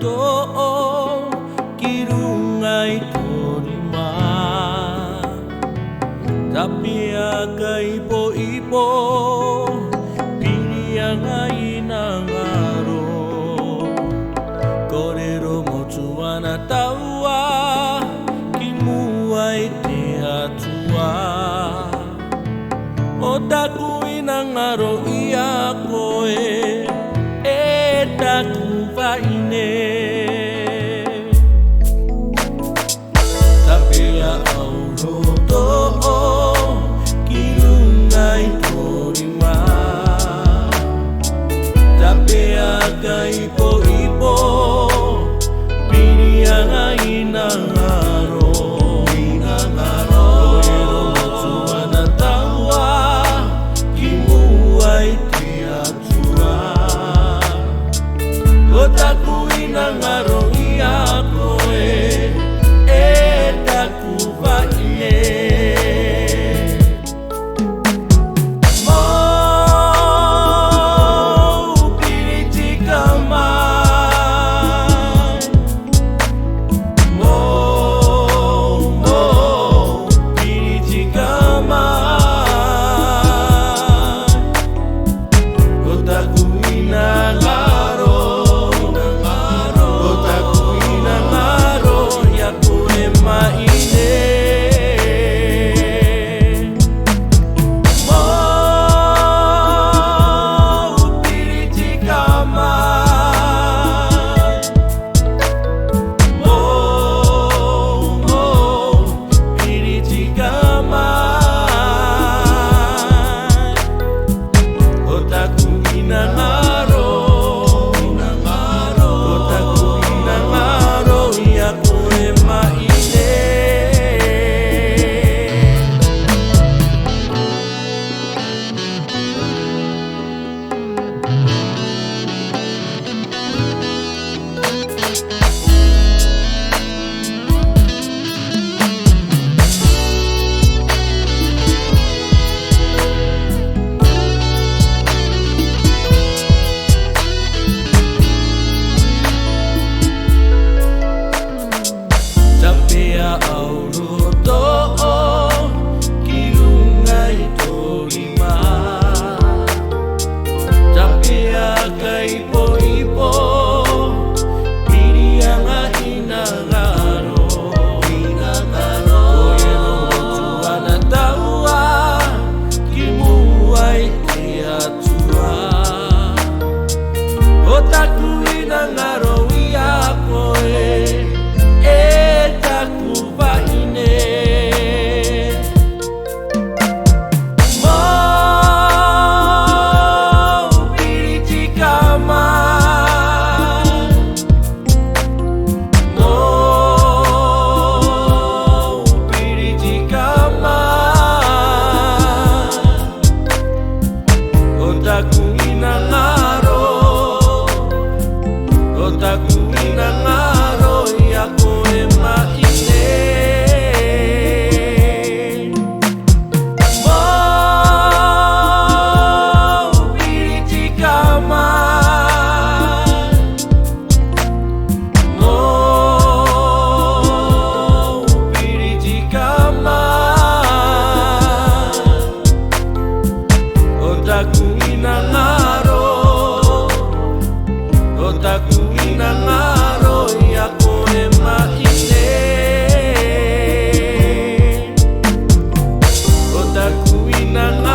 to kirungai torima tapia kai ipo piniangai nangaro korero motuana taua kimuai te atua otaku inangaro ia koe e taku vaine tapia auroto kirungai torima tapia kai ipo piniangai nangaro korero motuana taua kimuai te atua otaku inangaro ia koe e taku vaine otaku inangaro ia koe e taku vaine mau piriti kama mau piriti kama otaku inangaro otaku inangaro ia koe maine mau piriti kama mau piriti kama otaku inangaro otaku inangaro ia koe maine otaku inangaro